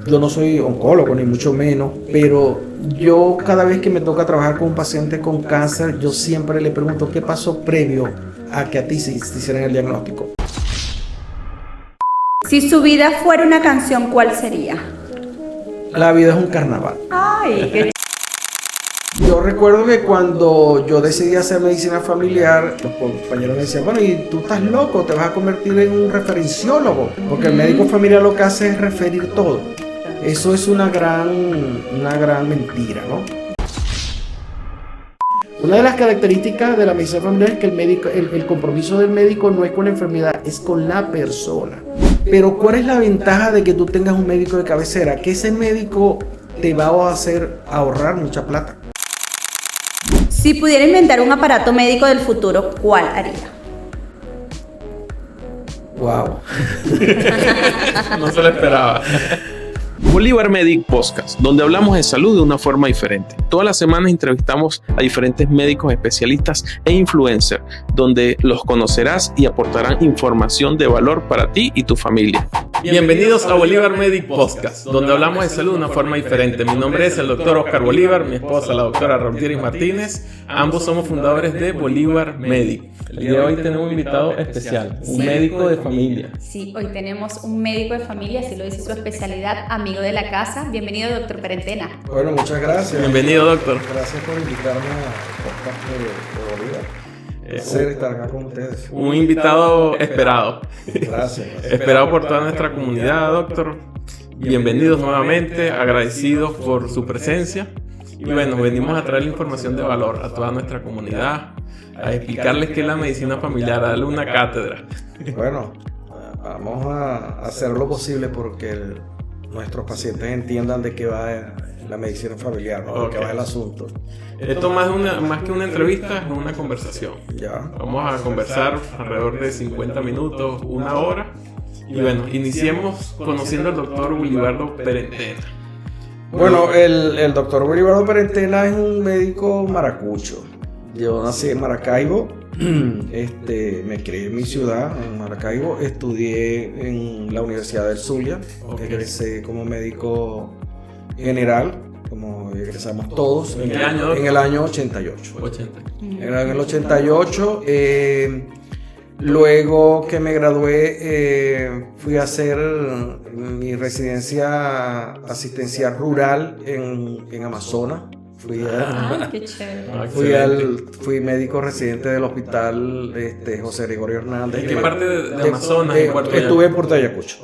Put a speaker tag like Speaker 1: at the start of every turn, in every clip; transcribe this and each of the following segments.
Speaker 1: yo no soy oncólogo ni mucho menos, pero yo cada vez que me toca trabajar con un paciente con cáncer, yo siempre le pregunto qué pasó previo a que a ti se hicieran el diagnóstico.
Speaker 2: Si su vida fuera una canción, ¿cuál sería?
Speaker 1: La vida es un carnaval.
Speaker 2: Ay, qué
Speaker 1: Yo recuerdo que cuando yo decidí hacer medicina familiar, los compañeros me decían, bueno, y tú estás loco, te vas a convertir en un referenciólogo, porque el médico familiar lo que hace es referir todo. Eso es una gran mentira, ¿no? Una de las características de la medicina familiar es que el compromiso del médico no es con la enfermedad, es con la persona. Pero ¿cuál es la ventaja de que tú tengas un médico de cabecera? Que ese médico te va a hacer ahorrar mucha plata.
Speaker 2: Si pudiera inventar un aparato médico del futuro, ¿cuál haría?
Speaker 1: Wow.
Speaker 3: No se lo esperaba. Bolívar Medic Podcast, donde hablamos de salud de una forma diferente. Todas las semanas entrevistamos a diferentes médicos especialistas e influencers, donde los conocerás y aportarán información de valor para ti y tu familia. Bienvenidos a Bolívar Medic Podcast, donde hablamos de salud de una forma diferente. Mi nombre es el doctor Oscar Bolívar, mi esposa la doctora Raúl Martínez. Ambos somos fundadores de Bolívar Medic. El día de hoy tenemos un invitado especial, un médico de familia.
Speaker 2: Sí, hoy tenemos un médico de familia, así lo dice su especialidad, amigo de la casa. Bienvenido, doctor Perentena.
Speaker 1: Bueno, muchas gracias.
Speaker 3: Bienvenido, doctor.
Speaker 1: Gracias por invitarme a podcast de Bolívar. Placer estar acá con ustedes.
Speaker 3: Un invitado esperado.
Speaker 1: Gracias.
Speaker 3: Esperado por toda nuestra comunidad, doctor. Bienvenidos nuevamente, agradecidos por su presencia. Y bueno, venimos a traer información de valor a toda nuestra comunidad, a explicarles qué es la medicina familiar, a darle una cátedra.
Speaker 1: Bueno, vamos a hacer lo posible porque nuestros pacientes entiendan de qué va la medicina familiar, ¿no? De qué va el asunto.
Speaker 3: Esto más que una entrevista es una conversación.
Speaker 1: Ya.
Speaker 3: Vamos a conversar alrededor de 50 minutos, una hora. Y bueno, iniciemos conociendo al doctor Wilibardo Perentena.
Speaker 1: Bueno, el doctor Wilibardo Perentena es un médico maracucho. Yo nací en Maracaibo, me crié en mi ciudad, en Maracaibo, estudié en la Universidad del Zulia, egresé como médico general, como egresamos todos,
Speaker 3: ¿En qué año, doctor?
Speaker 1: En el año 88.
Speaker 3: 80.
Speaker 1: Era en el 88, luego que me gradué fui a hacer mi residencia asistencial rural en Amazonas.
Speaker 2: Qué chévere.
Speaker 1: Fui médico residente del hospital José Gregorio Hernández.
Speaker 3: ¿En qué parte de Amazonas?
Speaker 1: Estuve en Puerto Ayacucho.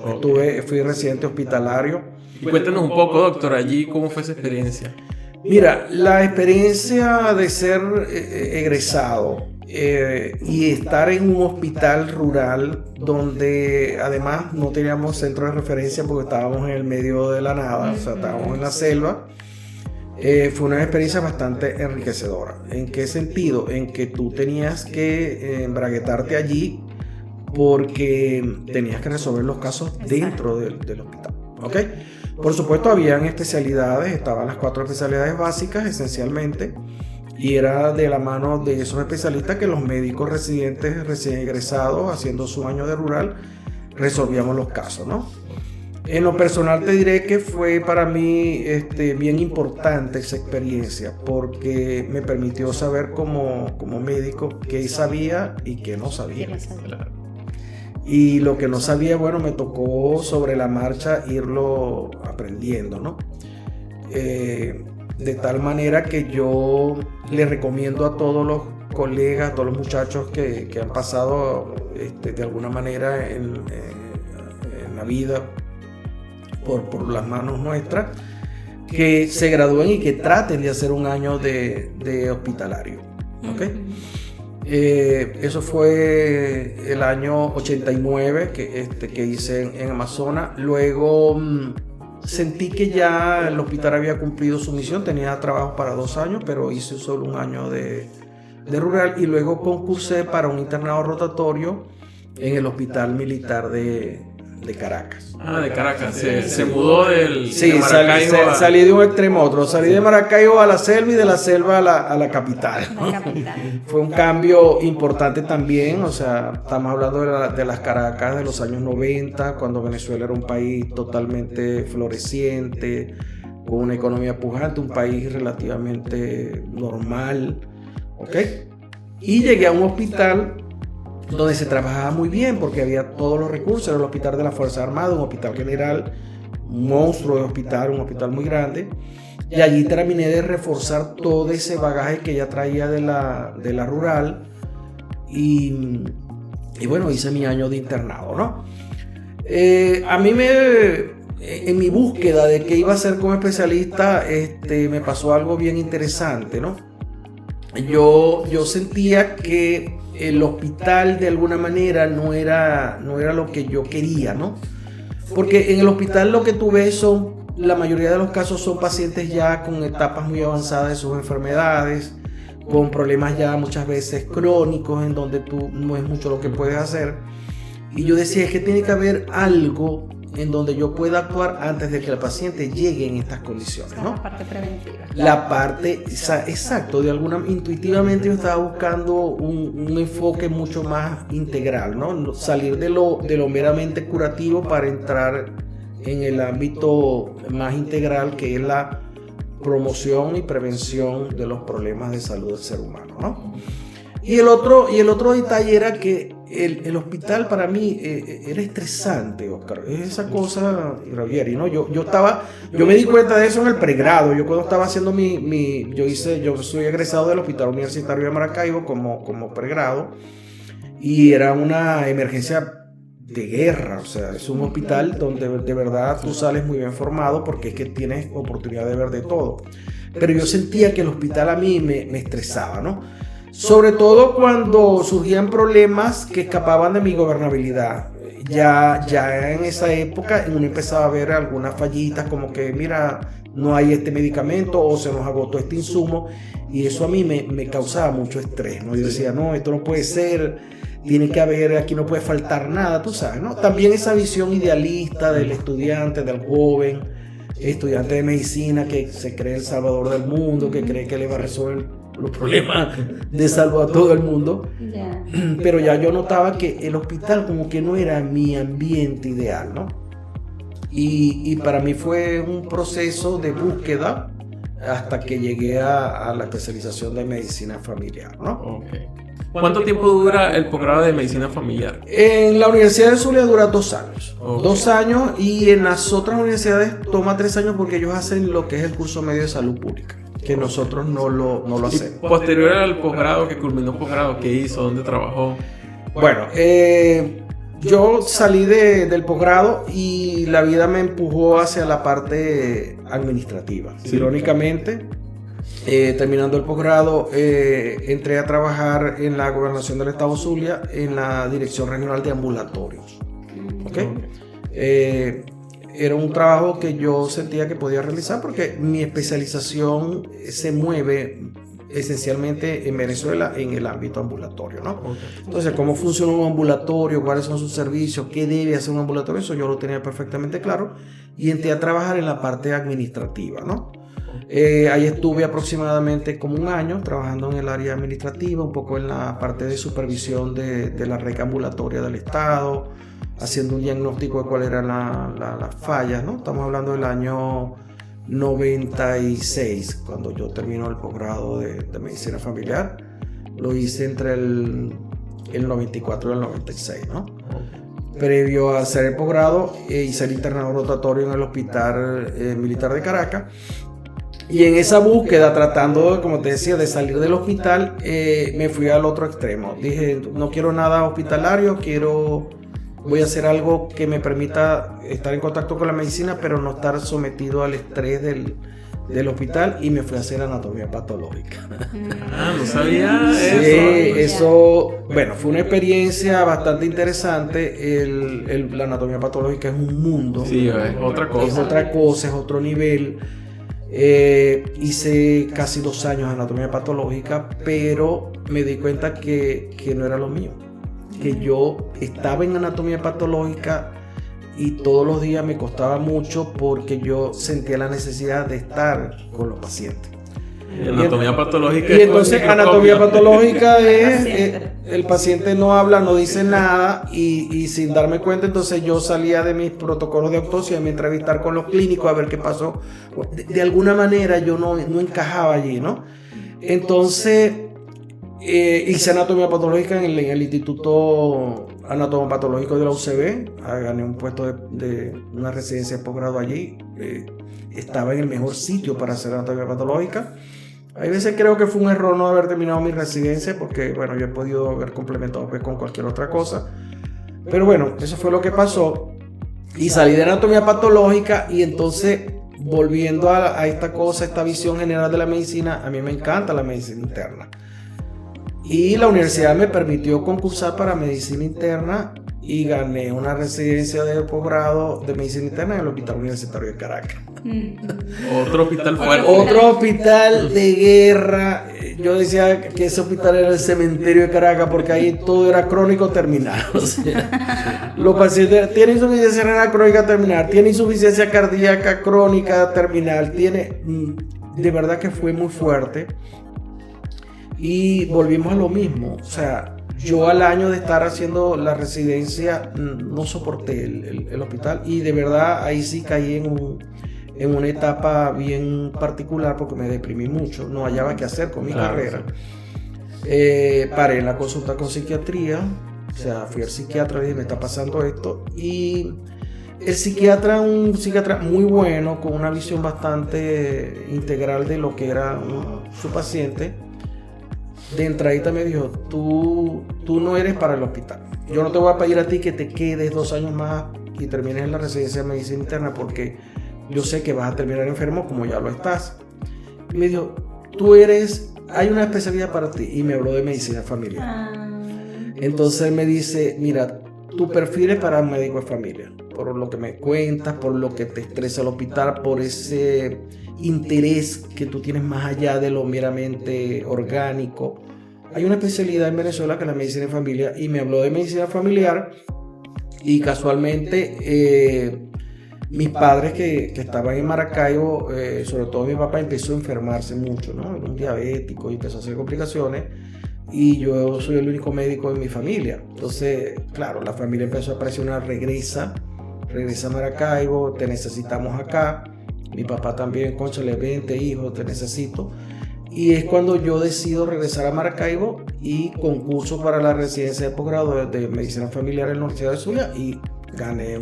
Speaker 1: Fui residente hospitalario.
Speaker 3: Y cuéntanos un poco, doctor, allí cómo fue esa experiencia.
Speaker 1: Mira, la experiencia de ser egresado y estar en un hospital rural donde además no teníamos centro de referencia porque estábamos en el medio de la nada, o sea, estábamos en la selva. Fue una experiencia bastante enriquecedora. ¿En qué sentido? En que tú tenías que embraguetarte allí porque tenías que resolver los casos dentro del hospital. ¿Ok? Por supuesto, habían especialidades, estaban las 4 especialidades básicas esencialmente, y era de la mano de esos especialistas que los médicos residentes recién egresados, haciendo su año de rural, resolvíamos los casos, ¿no? En lo personal te diré que fue para mí bien importante esa experiencia porque me permitió saber como médico qué sabía y qué no sabía. Y lo que no sabía, bueno, me tocó sobre la marcha irlo aprendiendo, ¿no? De tal manera que yo le recomiendo a todos los colegas, a todos los muchachos que han pasado de alguna manera en la vida por las manos nuestras, que se gradúen y que traten de hacer un año de hospitalario. ¿Okay? Eso fue el año 89 que hice en Amazonas. Luego sentí que ya el hospital había cumplido su misión, tenía trabajo para 2 años, pero hice solo un año de rural y luego concursé para un internado rotatorio en el hospital militar de de Caracas.
Speaker 3: De Caracas. Se mudó
Speaker 1: Sí,
Speaker 3: de Maracaibo
Speaker 1: salí de un extremo a otro. Salí de Maracaibo a la selva y de la selva a la capital, ¿no?
Speaker 2: La capital.
Speaker 1: Fue un cambio importante también, o sea, estamos hablando de las Caracas de los años 90, cuando Venezuela era un país totalmente floreciente, con una economía pujante, un país relativamente normal, ¿ok? Y llegué a un hospital donde se trabajaba muy bien porque había todos los recursos, era el hospital de la Fuerza Armada, un hospital general, un monstruo de hospital, un hospital muy grande, y allí terminé de reforzar todo ese bagaje que ya traía de la rural, y bueno, hice mi año de internado, ¿no? A mí en mi búsqueda de qué iba a ser como especialista, me pasó algo bien interesante, ¿no? Yo sentía que el hospital de alguna manera no era lo que yo quería, ¿no? Porque en el hospital lo que tú ves la mayoría de los casos son pacientes ya con etapas muy avanzadas de sus enfermedades, con problemas ya muchas veces crónicos, en donde tú no es mucho lo que puedes hacer. Y yo decía, es que tiene que haber algo en donde yo pueda actuar antes de que el paciente llegue en estas condiciones, ¿no?
Speaker 2: La parte preventiva.
Speaker 1: La parte, exacto, intuitivamente yo estaba buscando un enfoque mucho más integral, ¿no? Salir de lo meramente curativo para entrar en el ámbito más integral, que es la promoción y prevención de los problemas de salud del ser humano, ¿no? Y el otro detalle era que el hospital para mí era estresante, Oscar. Es esa cosa, Javier, ¿no? Yo me di cuenta de eso en el pregrado. Yo cuando estaba haciendo yo soy egresado del Hospital Universitario de Maracaibo como pregrado, y era una emergencia de guerra, o sea, es un hospital donde de verdad tú sales muy bien formado porque es que tienes oportunidad de ver de todo. Pero yo sentía que el hospital a mí me estresaba, ¿no? Sobre todo cuando surgían problemas que escapaban de mi gobernabilidad. Ya en esa época uno empezaba a ver algunas fallitas, como que mira, no hay este medicamento o se nos agotó este insumo, y eso a mí me causaba mucho estrés, ¿no? Yo decía, no, esto no puede ser, tiene que haber, aquí no puede faltar nada, tú sabes, ¿no? También esa visión idealista del estudiante, del joven estudiante de medicina que se cree el salvador del mundo, que cree que le va a resolver los problemas de salud a todo el mundo.
Speaker 2: Yeah.
Speaker 1: Pero ya yo notaba que el hospital como que no era mi ambiente ideal, ¿no? Y para mí fue un proceso de búsqueda hasta que llegué a la especialización de medicina familiar, ¿no?
Speaker 3: Okay. ¿Cuánto tiempo dura el posgrado de medicina familiar?
Speaker 1: En la Universidad de Zulia dura 2 años.
Speaker 3: Okay.
Speaker 1: 2 años, y en las otras universidades toma 3 años porque ellos hacen lo que es el curso medio de salud pública, que nosotros no lo hacemos.
Speaker 3: ¿Y posterior al posgrado, que culminó posgrado, qué hizo? ¿Dónde trabajó?
Speaker 1: Bueno, yo salí del posgrado y la vida me empujó hacia la parte administrativa. Sí. Irónicamente, terminando el posgrado, entré a trabajar en la Gobernación del Estado Zulia en la Dirección Regional de Ambulatorios. ¿Okay? Era un trabajo que yo sentía que podía realizar porque mi especialización se mueve esencialmente en Venezuela en el ámbito ambulatorio, ¿no? Okay. Entonces, cómo funciona un ambulatorio, cuáles son sus servicios, qué debe hacer un ambulatorio, eso yo lo tenía perfectamente claro, y entré a trabajar en la parte administrativa, ¿no? Ahí estuve aproximadamente como 1 año trabajando en el área administrativa, un poco en la parte de supervisión de la red ambulatoria del Estado, haciendo un diagnóstico de cuáles eran las fallas, ¿no? Estamos hablando del año 96, cuando yo termino el posgrado de medicina familiar. Lo hice entre el 94 y el 96, ¿no? Previo a hacer el posgrado, hice el internado rotatorio en el Hospital Militar de Caracas. Y en esa búsqueda, tratando, como te decía, de salir del hospital, me fui al otro extremo. Dije, no quiero nada hospitalario, voy a hacer algo que me permita estar en contacto con la medicina, pero no estar sometido al estrés del hospital, y me fui a hacer anatomía patológica.
Speaker 3: No sabía
Speaker 1: sí, eso, bueno, fue una experiencia bastante interesante. La anatomía patológica es un mundo.
Speaker 3: Sí, es otra cosa.
Speaker 1: Es otra cosa, es otro nivel. Hice casi 2 años de anatomía patológica, pero me di cuenta que no era lo mío. Que yo estaba en anatomía patológica y todos los días me costaba mucho porque yo sentía la necesidad de estar con los pacientes.
Speaker 3: Anatomía patológica.
Speaker 1: Y entonces anatomía patológica es el paciente no habla, no dice nada y sin darme cuenta, entonces yo salía de mis protocolos de autopsia, de mi entrevistar con los clínicos a ver qué pasó. De alguna manera yo no encajaba allí, ¿no? Entonces hice anatomía patológica en el Instituto Anatomopatológico de la UCB, gané un puesto de una residencia de posgrado allí, estaba en el mejor sitio para hacer anatomía patológica. Hay veces creo que fue un error no haber terminado mi residencia porque, bueno, yo he podido haber complementado pues, con cualquier otra cosa. Pero bueno, eso fue lo que pasó. Y salí de anatomía patológica y entonces, volviendo a esta cosa, esta visión general de la medicina, a mí me encanta la medicina interna. Y la universidad me permitió concursar para medicina interna y gané una residencia de posgrado de medicina interna en el Hospital Universitario de Caracas.
Speaker 3: Otro hospital fuerte.
Speaker 1: Otro hospital de guerra. Yo decía que ese hospital era el cementerio de Caracas porque ahí todo era crónico terminal. O sea, los pacientes tienen insuficiencia renal crónica terminal, tienen insuficiencia cardíaca crónica terminal, de verdad que fue muy fuerte. Y volvimos a lo mismo. O sea, yo al año de estar haciendo la residencia no soporté el hospital y de verdad ahí sí caí en una etapa bien particular porque me deprimí mucho, no hallaba qué hacer con mi carrera. Paré en la consulta con psiquiatría, o sea, fui al psiquiatra y dije, me está pasando esto, y el psiquiatra, un psiquiatra muy bueno, con una visión bastante integral de lo que era su paciente, de entradita me dijo, tú no eres para el hospital, yo no te voy a pedir a ti que te quedes 2 años más y termines en la residencia de medicina interna porque yo sé que vas a terminar enfermo como ya lo estás. Y me dijo, hay una especialidad para ti. Y me habló de medicina familiar. Entonces me dice, mira, tu perfil es para un médico de familia. Por lo que me cuentas, por lo que te estresa el hospital, por ese interés que tú tienes más allá de lo meramente orgánico. Hay una especialidad en Venezuela que es la medicina de familia. Y me habló de medicina familiar. Y casualmente mis padres que estaban en Maracaibo, sobre todo mi papá, empezó a enfermarse mucho, ¿no? Era un diabético y empezó a hacer complicaciones. Y yo soy el único médico en mi familia. Entonces, claro, la familia empezó a presionar, regresa a Maracaibo, te necesitamos acá. Mi papá también, cónchale, vente hijo, te necesito. Y es cuando yo decido regresar a Maracaibo y concurso para la residencia de posgrado de medicina familiar en la Universidad de Zulia y gané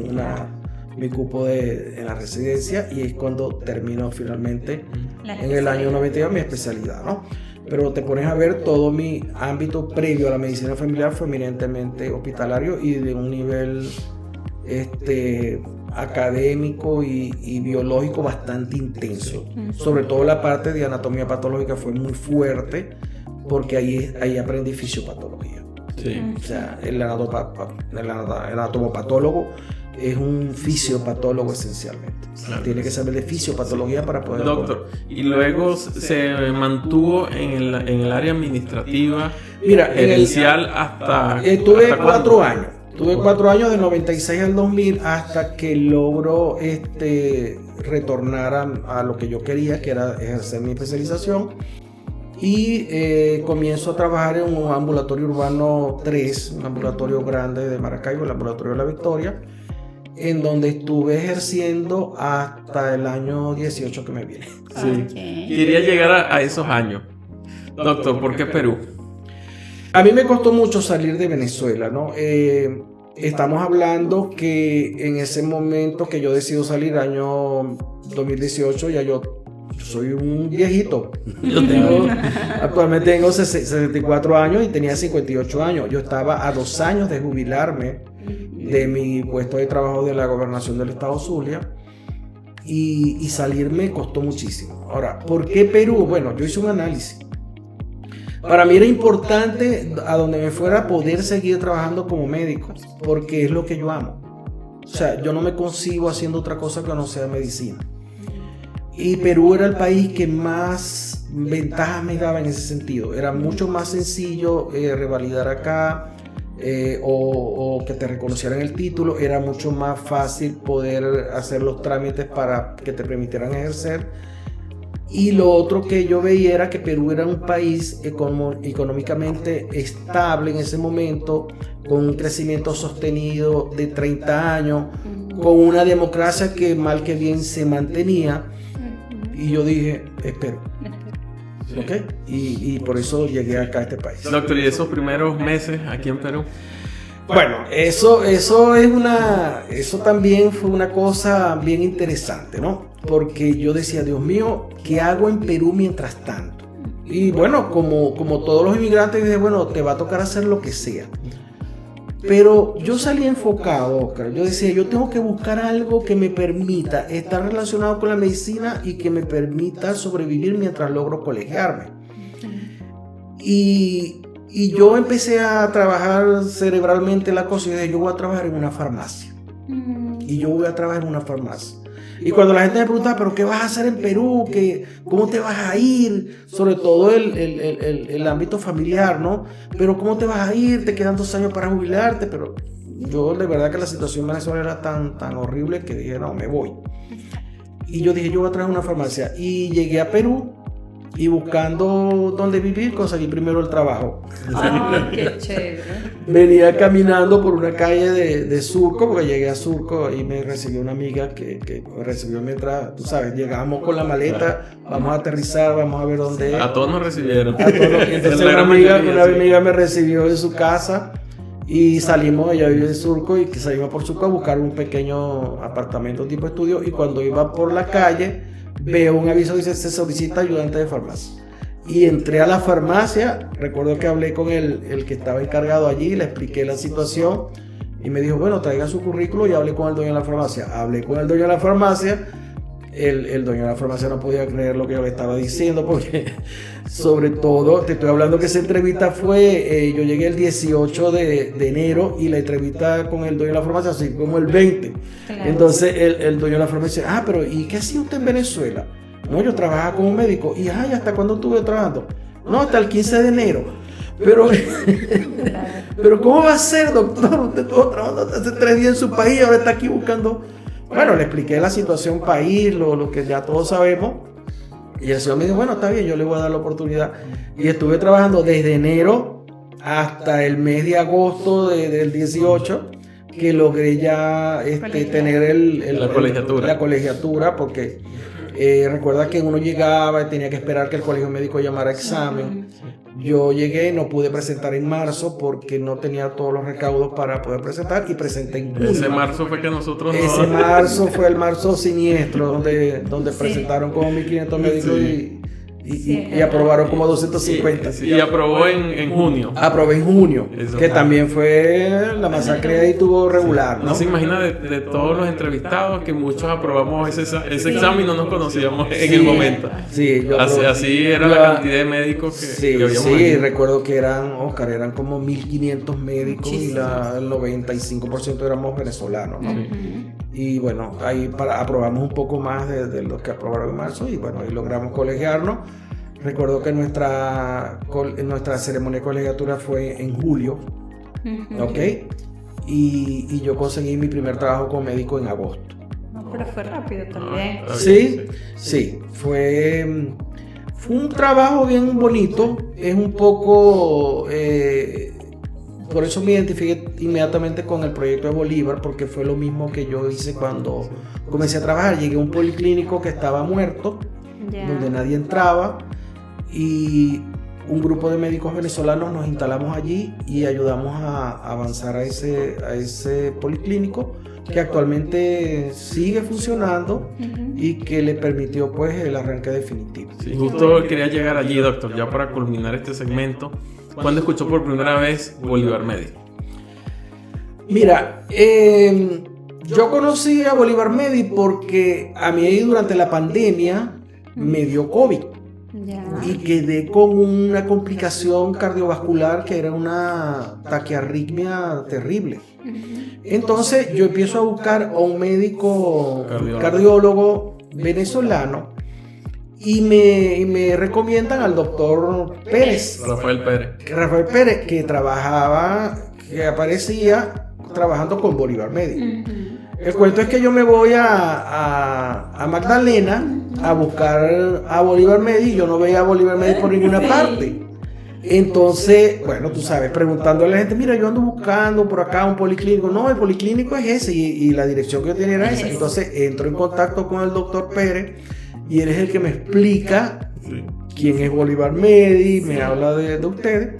Speaker 1: mi cupo en la residencia y es cuando termino finalmente en el año 92 mi especialidad, ¿no? Pero te pones a ver, todo mi ámbito previo a la medicina familiar fue eminentemente hospitalario y de un nivel académico y biológico bastante intenso. Sobre todo la parte de anatomía patológica fue muy fuerte porque ahí aprendí fisiopatología.
Speaker 3: Sí.
Speaker 1: O sea, el anatomopatólogo es un fisiopatólogo esencialmente. Claro. Tiene que saber de fisiopatología para poder...
Speaker 3: Doctor, y luego se mantuvo en el área administrativa, gerencial hasta...
Speaker 1: Tuve 4 años. Tuve 4 años, del 96 al 2000, hasta que logro retornar a lo que yo quería, que era ejercer mi especialización. Y comienzo a trabajar en un ambulatorio urbano 3, un ambulatorio grande de Maracaibo, el ambulatorio de La Victoria, en donde estuve ejerciendo hasta el año 18 que me viene.
Speaker 3: Sí. Quería llegar a esos años. Doctor, ¿por qué Perú?
Speaker 1: A mí me costó mucho salir de Venezuela, ¿no? Estamos hablando que en ese momento que yo decido salir, año 2018, ya yo soy un viejito. Actualmente tengo 64 años y tenía 58 años. Yo estaba a 2 años de jubilarme de mi puesto de trabajo de la gobernación del estado Zulia y salir me costó muchísimo. Ahora, ¿por qué Perú? Bueno, yo hice un análisis. Para mí era importante a donde me fuera poder seguir trabajando como médico, porque es lo que yo amo. O sea, yo no me concibo haciendo otra cosa que no sea medicina. Y Perú era el país que más ventajas me daba en ese sentido. Era mucho más sencillo revalidar acá. o que te reconocieran el título, era mucho más fácil poder hacer los trámites para que te permitieran ejercer. Y lo otro que yo veía era que Perú era un país económicamente estable en ese momento, con un crecimiento sostenido de 30 años, con una democracia que mal que bien se mantenía. Y yo dije, espero.
Speaker 3: Sí.
Speaker 1: ¿Okay? Y por eso llegué acá a este país.
Speaker 3: Doctor, ¿y esos primeros meses aquí en Perú?
Speaker 1: Bueno, eso también fue una cosa bien interesante, ¿no? Porque yo decía, Dios mío, ¿qué hago en Perú mientras tanto? Y bueno, como todos los inmigrantes, dije, bueno, te va a tocar hacer lo que sea. Pero yo salí enfocado, Oscar. Yo decía, yo tengo que buscar algo que me permita estar relacionado con la medicina y que me permita sobrevivir mientras logro colegiarme. Y yo empecé a trabajar cerebralmente la cosa y dije, yo voy a trabajar en una farmacia. Y yo voy a trabajar en una farmacia. Y cuando la gente me preguntaba, ¿pero qué vas a hacer en Perú? ¿Cómo te vas a ir? Sobre todo el ámbito familiar, ¿no? Pero ¿cómo te vas a ir? Te quedan 2 años para jubilarte. Pero yo, de verdad que la situación en Venezuela era tan horrible que dije, no, me voy. Y yo dije, yo voy a trabajar en una farmacia. Y llegué a Perú. Y buscando dónde vivir, conseguí primero el trabajo.
Speaker 2: ¡Ah, qué chévere!
Speaker 1: Venía caminando por una calle de Surco, porque llegué a Surco y me recibió una amiga que me recibió mientras, tú sabes, llegamos con la maleta, vamos a aterrizar, vamos a ver dónde es.
Speaker 3: A todos nos recibieron.
Speaker 1: Entonces una amiga me recibió en su casa y salimos, ella vive en Surco, y salimos por Surco a buscar un pequeño apartamento tipo estudio, y cuando iba por la calle, veo un aviso que dice, se solicita ayudante de farmacia. Y entré a la farmacia, recuerdo que hablé con el que estaba encargado allí, le expliqué la situación y me dijo, bueno, traiga su currículo, y hablé con el dueño de la farmacia. Hablé con el dueño de la farmacia, el dueño de la farmacia no podía creer lo que yo le estaba diciendo, porque sobre todo, te estoy hablando que esa entrevista fue, yo llegué el 18 de enero y la entrevista con el dueño de la farmacia así como el 20. Claro. Entonces el dueño de la farmacia dice, pero ¿y qué hacía usted en Venezuela? No, yo trabajaba como médico. ¿Y hasta cuándo estuve trabajando? No, hasta el 15 de enero. Pero ¿cómo va a ser, doctor? Usted estuvo trabajando hace 3 días en su país y ahora está aquí buscando. Bueno, le expliqué la situación país, lo que ya todos sabemos. Y el señor me dijo, bueno, está bien, yo le voy a dar la oportunidad. Y estuve trabajando desde enero hasta el mes de agosto del 18, que logré ya tener la colegiatura, porque recuerda que uno llegaba y tenía que esperar que el colegio médico llamara examen. Yo llegué, no pude presentar en marzo porque no tenía todos los recaudos para poder presentar, y presenté en junio.
Speaker 3: Ese marzo fue que nosotros
Speaker 1: Ese marzo fue el marzo siniestro, donde presentaron como 1.500 médicos y aprobaron como 250.
Speaker 3: Sí, y aprobó en junio.
Speaker 1: Aprobé en junio, que también fue la masacre ahí, tuvo regular, ¿no?
Speaker 3: No se imagina de todos los entrevistados que muchos aprobamos ese examen y no nos conocíamos en el momento.
Speaker 1: Sí,
Speaker 3: así era la cantidad de médicos que habíamos ahí.
Speaker 1: Recuerdo que eran como 1.500 médicos. Muchísimo. Y el 95% éramos venezolanos, ¿no? Y bueno, ahí aprobamos un poco más de los que aprobaron en marzo, y bueno, ahí logramos colegiarnos. Recuerdo que nuestra ceremonia de colegiatura fue en julio, ¿ok? Y yo conseguí mi primer trabajo como médico en agosto.
Speaker 2: No, pero fue rápido también.
Speaker 1: Sí, fue un trabajo bien bonito. Es un poco... por eso me identifiqué inmediatamente con el proyecto de Bolívar, porque fue lo mismo que yo hice cuando comencé a trabajar. Llegué a un policlínico que estaba muerto, donde nadie entraba, y un grupo de médicos venezolanos nos instalamos allí y ayudamos a avanzar a ese policlínico, que actualmente sigue funcionando y que le permitió pues el arranque definitivo.
Speaker 3: Sí, justo quería llegar allí, doctor, ya para culminar este segmento. ¿Cuándo escuchó por primera vez Bolívar Medic?
Speaker 1: Mira, yo conocí a Bolívar Medic porque a mí durante la pandemia me dio COVID. Y quedé con una complicación cardiovascular que era una taquiarritmia terrible. Entonces yo empiezo a buscar a un médico cardiólogo venezolano y me recomiendan al doctor Pérez.
Speaker 3: Rafael Pérez,
Speaker 1: que trabajaba que aparecía trabajando con Bolívar Medic. El cuento es que yo me voy a Magdalena a buscar a Bolívar Medic y yo no veía a Bolívar Medic por ninguna parte. Entonces, bueno, tú sabes, preguntándole a la gente, mira, yo ando buscando por acá un policlínico. No, el policlínico es ese y la dirección que yo tenía era esa. Entonces entro en contacto con el doctor Pérez y él es el que me explica quién es Bolívar Medic, me habla de ustedes.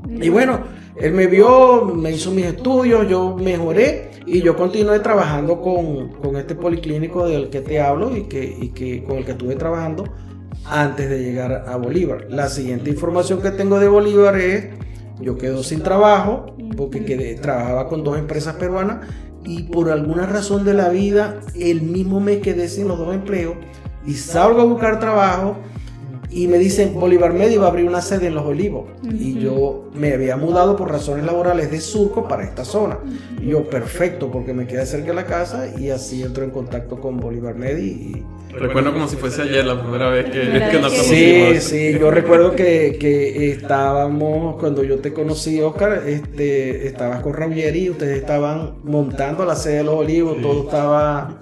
Speaker 1: Y bueno, él me vio, me hizo mis estudios, yo mejoré y yo continué trabajando con este policlínico del que te hablo y que con el que estuve trabajando antes de llegar a Bolívar. La siguiente información que tengo de Bolívar es, yo quedo sin trabajo porque trabajaba con 2 empresas peruanas y por alguna razón de la vida el mismo mes quedé sin los 2 empleos y salgo a buscar trabajo y me dicen Bolívar Medic va a abrir una sede en Los Olivos y yo me había mudado por razones laborales de Surco para esta zona y yo perfecto porque me queda cerca de la casa y así entro en contacto con Bolívar Medic y
Speaker 3: recuerdo como si fuese ayer la primera vez que nos conocimos.
Speaker 1: Sí, yo recuerdo que estábamos, cuando yo te conocí, Oscar, estabas con Ravieri y ustedes estaban montando la sede de Los Olivos, todo estaba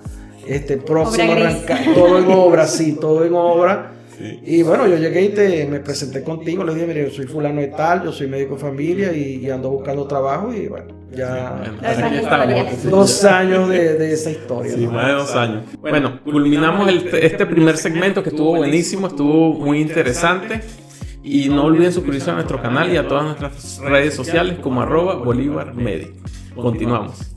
Speaker 1: próximo a arrancar, todo en obra, todo en obra. Sí. Y bueno, yo llegué y me presenté contigo, les dije, mire, yo soy fulano de tal, yo soy médico de familia y ando buscando trabajo y bueno, ya
Speaker 3: estamos.
Speaker 1: 2 años de esa historia.
Speaker 3: Sí, ¿no? Más de 2 años. Bueno, culminamos este primer segmento que estuvo buenísimo, estuvo muy interesante y no olviden suscribirse a nuestro canal y a todas nuestras redes sociales como @Bolívar Medic. Continuamos.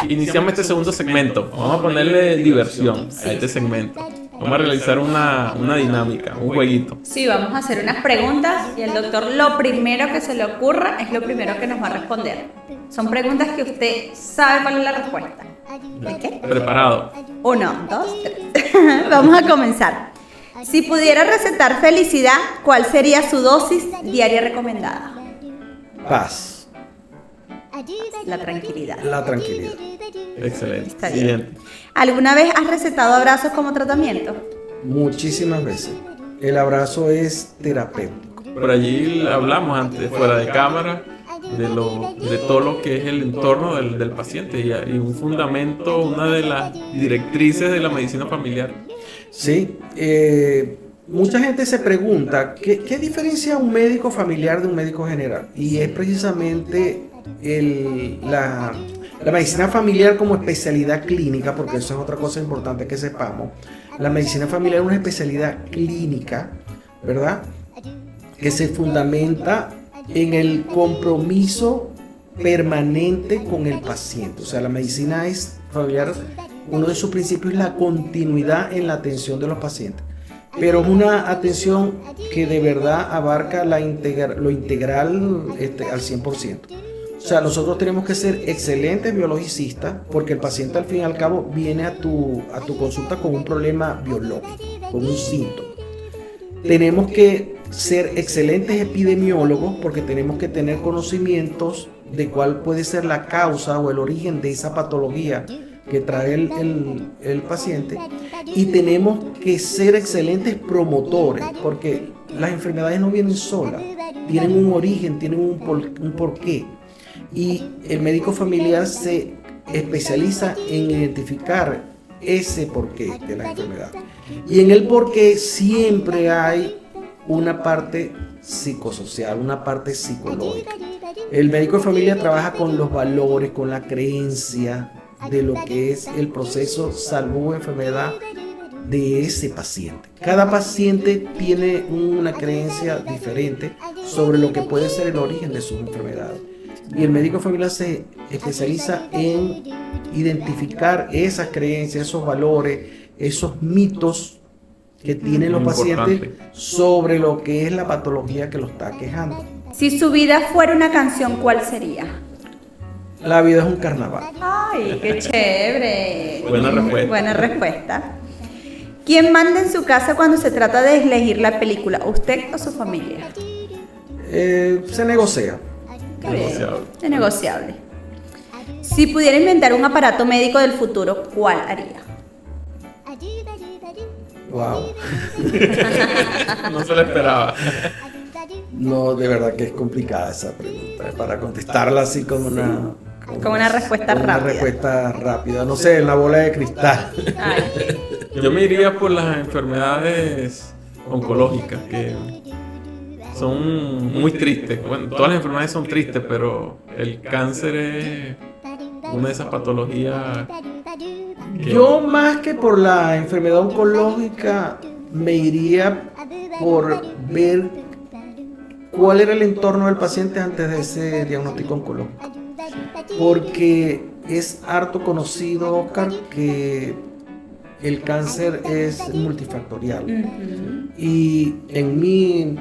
Speaker 3: Iniciamos este segundo segmento. Vamos a ponerle diversión a este segmento. Vamos a realizar una dinámica, un jueguito.
Speaker 2: Sí, vamos a hacer unas preguntas y el doctor lo primero que se le ocurra es lo primero que nos va a responder. Son preguntas que usted sabe cuál es la respuesta. ¿Okay?
Speaker 3: Preparado.
Speaker 2: 1, 2, 3. Vamos a comenzar. Si pudiera recetar felicidad, ¿cuál sería su dosis diaria recomendada?
Speaker 1: Paz.
Speaker 2: La tranquilidad.
Speaker 1: La tranquilidad.
Speaker 3: Excelente.
Speaker 2: Está bien. ¿Alguna vez has recetado abrazos como tratamiento?
Speaker 1: Muchísimas veces. El abrazo es terapéutico.
Speaker 3: Por allí hablamos antes, fuera de cámara, de todo lo que es el entorno del paciente y un fundamento, una de las directrices de la medicina familiar.
Speaker 1: Sí. Mucha gente se pregunta, ¿qué diferencia un médico familiar de un médico general? Y es precisamente la medicina familiar como especialidad clínica, porque eso es otra cosa importante que sepamos. La medicina familiar es una especialidad clínica, ¿verdad? Que se fundamenta en el compromiso permanente con el paciente. O sea, la medicina familiar, uno de sus principios es la continuidad en la atención de los pacientes. Pero es una atención que de verdad abarca lo integral al 100%. O sea, nosotros tenemos que ser excelentes biologicistas porque el paciente al fin y al cabo viene a tu consulta con un problema biológico, con un síntoma. Tenemos que ser excelentes epidemiólogos porque tenemos que tener conocimientos de cuál puede ser la causa o el origen de esa patología que trae el paciente, y tenemos que ser excelentes promotores porque las enfermedades no vienen solas, tienen un origen, tienen un porqué, y el médico familiar se especializa en identificar ese porqué de la enfermedad, y en el porqué siempre hay una parte psicosocial, una parte psicológica. El médico de familia trabaja con los valores, con la creencia de lo que es el proceso salud o enfermedad de ese paciente. Cada paciente tiene una creencia diferente sobre lo que puede ser el origen de sus enfermedades. Y el médico familiar se especializa en identificar esas creencias, esos valores, esos mitos que tienen los pacientes sobre lo que es la patología que los está quejando.
Speaker 2: Si su vida fuera una canción, ¿cuál sería?
Speaker 1: La vida es un carnaval.
Speaker 2: ¡Ay, qué chévere!
Speaker 3: Buena respuesta.
Speaker 2: Buena respuesta. ¿Quién manda en su casa cuando se trata de elegir la película? ¿Usted o su familia?
Speaker 1: Se negocia.
Speaker 2: Es negociable. Si pudiera inventar un aparato médico del futuro, ¿cuál haría?
Speaker 1: Wow.
Speaker 3: No se lo esperaba.
Speaker 1: No, de verdad que es complicada esa pregunta. Para contestarla así con una
Speaker 2: respuesta
Speaker 1: con
Speaker 2: rápida.
Speaker 1: Una respuesta rápida. No sé, en la bola de cristal.
Speaker 2: Ay,
Speaker 3: Yo me iría por las enfermedades oncológicas, que son muy tristes. Bueno, todas las enfermedades son tristes, pero el cáncer es una de esas patologías que...
Speaker 1: Yo más que por la enfermedad oncológica me iría por ver cuál era el entorno del paciente antes de ese diagnóstico oncológico. Porque es harto conocido, Oscar, que el cáncer es multifactorial. Y en mí,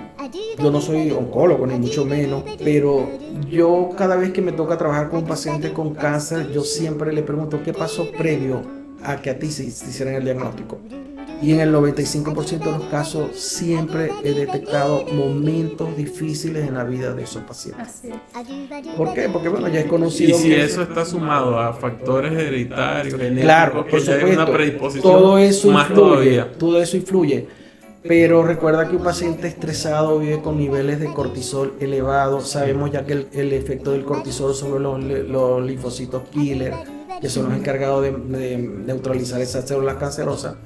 Speaker 1: yo no soy oncólogo, ni mucho menos, pero yo cada vez que me toca trabajar con un paciente con cáncer, yo siempre le pregunto qué pasó previo a que a ti se hicieran el diagnóstico. Y en el 95% de los casos siempre he detectado momentos difíciles en la vida de esos pacientes.
Speaker 2: así es.
Speaker 1: ¿Por qué? Porque bueno, ya es conocido.
Speaker 3: Y si
Speaker 1: que
Speaker 3: eso está sumado a factores hereditarios, genéticos,
Speaker 1: claro,
Speaker 3: que
Speaker 1: por
Speaker 3: ya hay
Speaker 1: supuesto,
Speaker 3: una predisposición
Speaker 1: todo eso
Speaker 3: más
Speaker 1: influye,
Speaker 3: todavía.
Speaker 1: todo eso influye. Pero recuerda que un paciente estresado vive con niveles de cortisol elevados. Sabemos ya que el efecto del cortisol sobre los linfocitos killer, que son los encargados de neutralizar esas células cancerosas.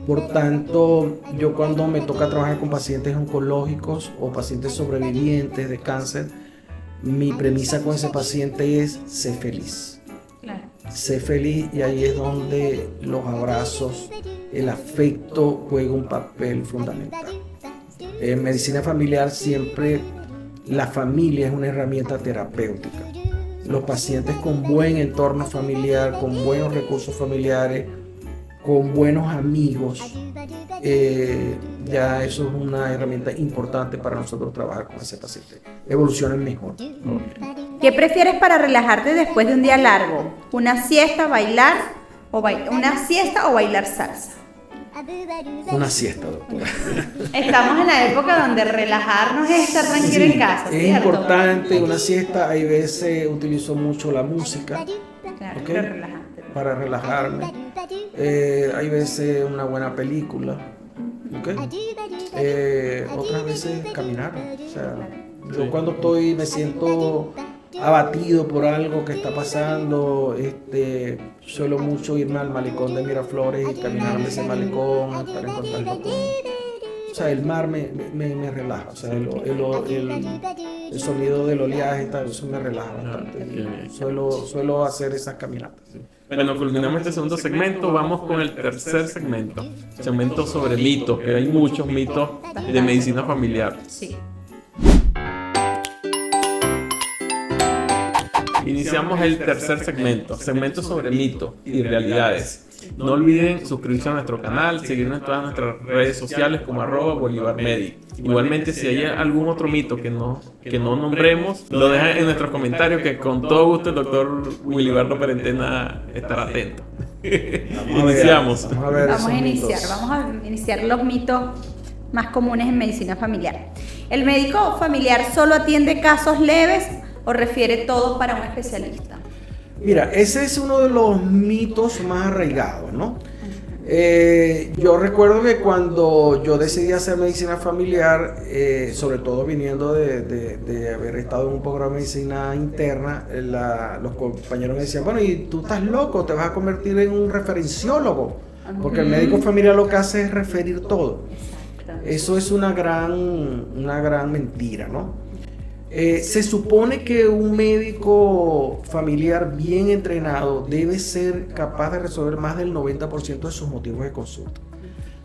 Speaker 1: Por tanto, yo cuando me toca trabajar con pacientes oncológicos o pacientes sobrevivientes de cáncer, mi premisa con ese paciente es sé feliz.
Speaker 2: Claro.
Speaker 1: Sé feliz, y ahí es donde los abrazos, el afecto juega un papel fundamental. En medicina familiar siempre la familia es una herramienta terapéutica. Los pacientes con buen entorno familiar, con buenos recursos familiares, con buenos amigos, ya eso es una herramienta importante para nosotros trabajar con ese paciente. Evolucionen mejor.
Speaker 2: ¿Qué prefieres para relajarte después de un día largo? ¿Una siesta, bailar una siesta o bailar salsa?
Speaker 1: Una siesta, doctora.
Speaker 2: Estamos en la época donde relajarnos es estar tranquilo en casa,
Speaker 1: es
Speaker 2: ¿cierto?
Speaker 1: importante una siesta. Hay veces utilizo mucho la música.
Speaker 2: Claro,
Speaker 1: ¿Ok?
Speaker 2: pero relajante.
Speaker 1: Para relajarme. Hay veces una buena película. ¿Ok? Otras veces caminar. O sea, yo cuando me siento abatido por algo que está pasando, suelo mucho irme al malecón de Miraflores y caminar en ese malecón, estar en contacto con... O sea, el mar me relaja. O sea, el sonido del oleaje, eso me relaja bastante. Suelo hacer esas caminatas.
Speaker 3: Bueno, culminamos este segundo segmento, vamos con el tercer segmento sobre mitos, que hay muchos mitos de medicina familiar.
Speaker 2: Sí.
Speaker 3: Iniciamos el tercer segmento sobre mitos y realidades. No olviden suscribirse a nuestro canal, seguirnos en todas nuestras redes sociales como @BolivarMedic. Igualmente, si hay algún otro mito que no nombremos, lo dejan en nuestros comentarios, que con todo gusto el doctor Wilibardo Perentena estará atento. Iniciamos.
Speaker 2: Vamos a iniciar los mitos más comunes en medicina familiar. ¿El médico familiar solo atiende casos leves o refiere todos para un especialista?
Speaker 1: Mira, ese es uno de los mitos más arraigados, ¿no? Yo recuerdo que cuando yo decidí hacer medicina familiar, sobre todo viniendo de haber estado en un programa de medicina interna, los compañeros me decían, bueno, y tú estás loco, te vas a convertir en un referenciólogo, porque el médico familiar lo que hace es referir todo. Eso es una gran mentira, ¿no? Se supone que un médico familiar bien entrenado debe ser capaz de resolver más del 90% de sus motivos de consulta.